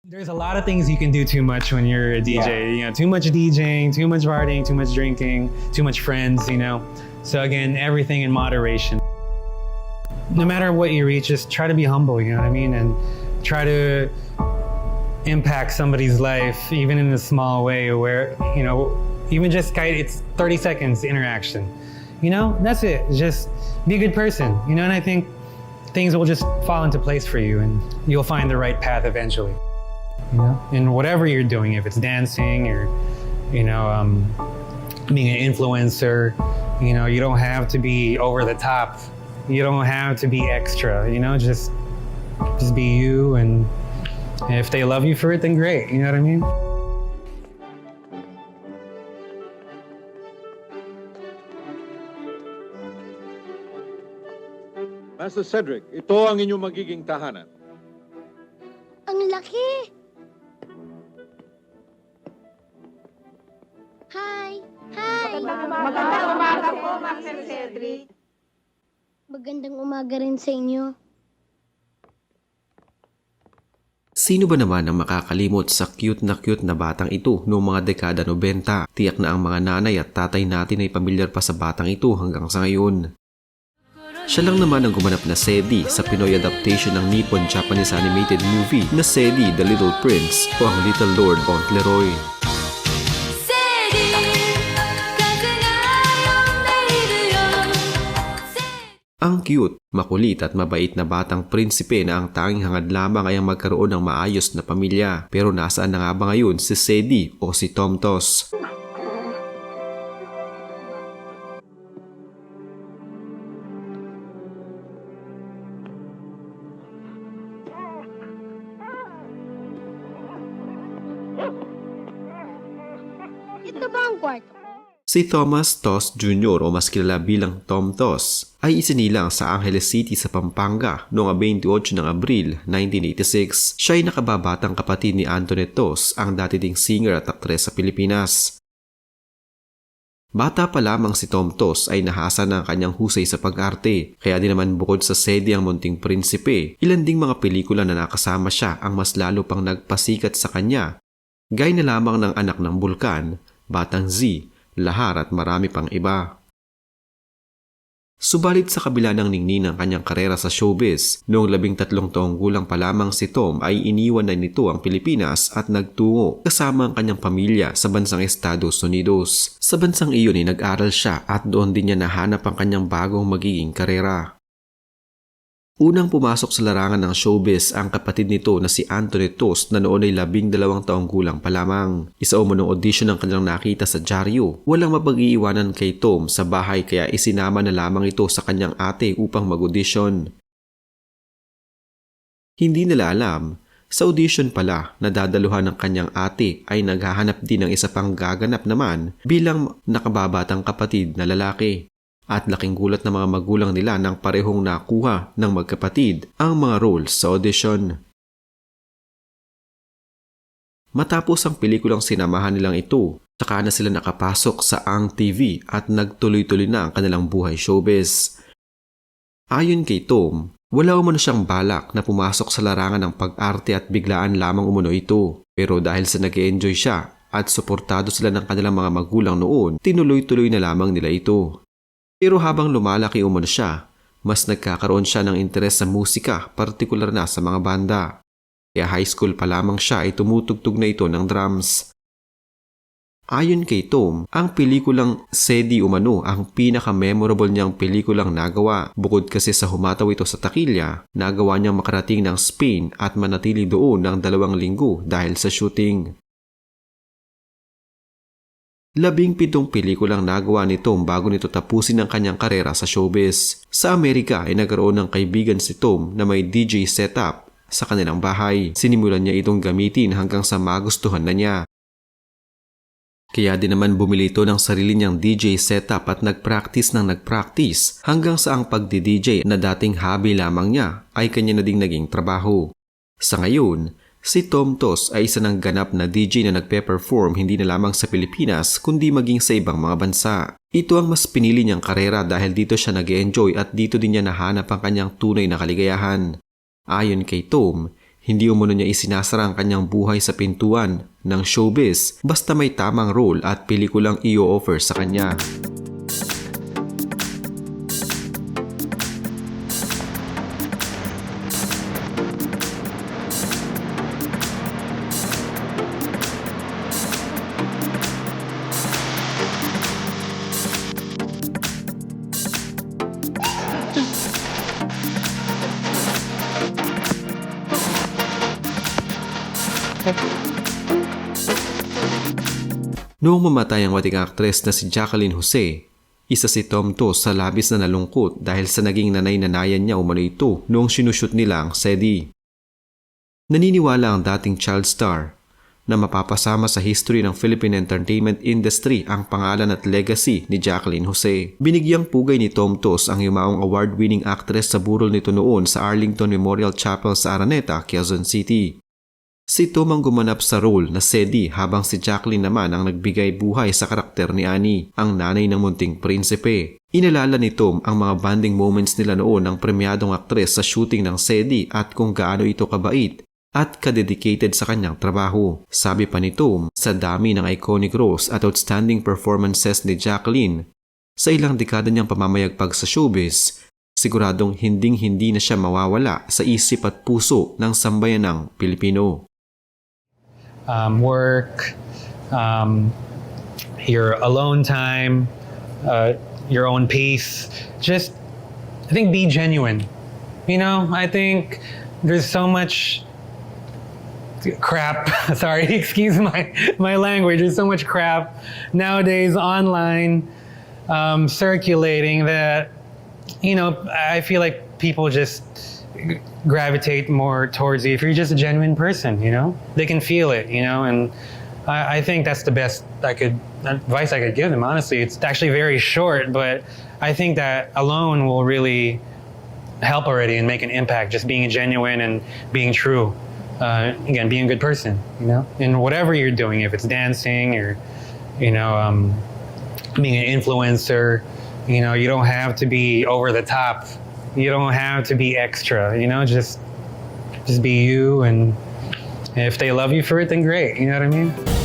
There's a lot of things you can do too much when you're a DJ. You know, too much DJing, too much partying, too much drinking, too much friends, you know. So again, everything in moderation. No matter what you reach, just try to be humble, you know what I mean? And try to impact somebody's life, even in a small way where, you know, even just it's 30 seconds interaction. You know, that's it. Just be a good person, you know, and I think things will just fall into place for you and you'll find the right path eventually. You know, in whatever you're doing, if it's dancing or, you know, being an influencer, you know, you don't have to be over the top. You don't have to be extra, you know, just be you. And if they love you for it, then great. You know what I mean? Master Cedric, ito ang inyong magiging tahanan. Ang laki! Hi! Hi! Magandang umaga po, Master Cedric. Magandang umaga rin sa inyo. Sino ba naman ang makakalimot sa cute na batang ito noong mga dekada 90? Tiyak na ang mga nanay at tatay natin ay pamilyar pa sa batang ito hanggang sa ngayon. Siya lang naman ang gumanap na Sedi sa Pinoy adaptation ng Nippon-Japanese animated movie na Sedi the Little Prince o ang Little Lord Fauntleroy. Ang cute, makulit at mabait na batang prinsipe na ang tanging hangad lamang ay ang magkaroon ng maayos na pamilya. Pero nasaan na nga ba ngayon si Sedi o si Tomtos? Ito ba ang kwarto ko? Si Thomas Tos Jr. o mas kilala bilang Tom Tos ay isinilang sa Angeles City sa Pampanga noong 28 ng Abril 1986. Siya ay nakababatang kapatid ni Antoinette Tos, ang dati ding singer at aktres sa Pilipinas. Bata pa lamang si Tom Tos ay nahasa ng kanyang husay sa pag-arte, kaya din naman bukod sa Sedi ang Munting Prinsipe, ilan ding mga pelikula na nakasama siya ang mas lalo pang nagpasikat sa kanya, gaya na lamang ng Anak ng Bulkan, Batang Z, Lahar at marami pang iba. Subalit sa kabila ng ningning ng kanyang karera sa showbiz, noong 13 taong gulang pa lamang si Tom ay iniwan na nito ang Pilipinas at nagtungo kasama ang kanyang pamilya sa bansang Estados Unidos. Sa bansang iyon ay nag-aral siya at doon din niya nahanap ang kanyang bagong magiging karera. Unang pumasok sa larangan ng showbiz ang kapatid nito na si Antoinette Tos na noon ay 12 taong gulang pa lamang. Isa umunong audition ang kanyang nakita sa dyaryo. Walang mapag-iiwanan kay Tom sa bahay kaya isinama na lamang ito sa kanyang ate upang mag-audition. Hindi nila alam, sa audition pala na dadaluhan ng kanyang ate ay naghahanap din ng isa pang gaganap naman bilang nakababatang kapatid na lalaki. At laking gulat ng mga magulang nila nang parehong nakuha ng magkapatid ang mga roles sa audition. Matapos ang pelikulang sinamahan nilang ito, saka na sila nakapasok sa Ang TV at nagtuloy-tuloy na ang kanilang buhay showbiz. Ayon kay Tom, wala umano siyang balak na pumasok sa larangan ng pag-arte at biglaan lamang umano ito. Pero dahil sa nag-enjoy siya at suportado sila ng kanilang mga magulang noon, tinuloy-tuloy na lamang nila ito. Pero habang lumalaki umano siya, mas nagkakaroon siya ng interes sa musika, partikular na sa mga banda. Kaya high school pa lamang siya ay tumutugtog na ito ng drums. Ayon kay Tom, ang pelikulang Sedi umano ang pinaka-memorable niyang pelikulang nagawa. Bukod kasi sa humataw ito sa takilya, nagawa niyang makarating ng Spain at manatili doon ng 2 linggo dahil sa shooting. 17 pelikulang nagawa ni Tom bago nito tapusin ang kanyang karera sa showbiz. Sa Amerika ay nagkaroon ng kaibigan si Tom na may DJ setup sa kanilang bahay. Sinimulan niya itong gamitin hanggang sa magustuhan na niya. Kaya din naman bumili ito ng sarili niyang DJ setup at nagpractice hanggang sa ang pagdi-DJ na dating hobby lamang niya ay kanya na ding naging trabaho. Sa ngayon, si Tom Tos ay isa ng ganap na DJ na nagpe-perform hindi na lamang sa Pilipinas kundi maging sa ibang mga bansa. Ito ang mas pinili niyang karera dahil dito siya nag-enjoy at dito din niya nahanap ang kanyang tunay na kaligayahan. Ayon kay Tom, Hindi umano niya isinasara ang kanyang buhay sa pintuan ng showbiz basta may tamang role at pelikulang i-offer sa kanya. Noong mamatay ang wating aktres na si Jacqueline Jose, isa si Tom Tos sa labis na nalungkot dahil sa naging nanay-nanayan niya umano ito noong sinushoot nila ang SEDI. Naniniwala ang dating child star na mapapasama sa history ng Philippine entertainment industry ang pangalan at legacy ni Jacqueline Jose. Binigyang pugay ni Tom Tos ang yumaong award-winning actress sa burol nito noon sa Arlington Memorial Chapel sa Araneta, Quezon City. Si Tom ang gumanap sa role na SEDI habang si Jacqueline naman ang nagbigay buhay sa karakter ni Annie, ang nanay ng munting prinsipe. Inalala ni Tom ang mga bonding moments nila noon ng premyadong aktres sa shooting ng SEDI at kung gaano ito kabait at kadedicated sa kanyang trabaho. Sabi pa ni Tom, sa dami ng iconic roles at outstanding performances ni Jacqueline, sa ilang dekada niyang pamamayagpag sa showbiz, siguradong hinding-hindi na siya mawawala sa isip at puso ng sambayanang Pilipino. Work, your alone time, your own pace. Just, I think, be genuine. You know, I think there's so much crap. Sorry, excuse my language. There's so much crap nowadays online circulating that, you know, I feel like people just gravitate more towards you if you're just a genuine person, you know? They can feel it, you know? And I think that's the best advice I could give them, honestly. It's actually very short, but I think that alone will really help already and make an impact, just being genuine and being true. Again, being a good person, you know? In whatever you're doing, if it's dancing or, you know, being an influencer, you know, you don't have to be over the top. You don't have to be extra, you know, just be you, and if they love you for it, then great, you know what I mean?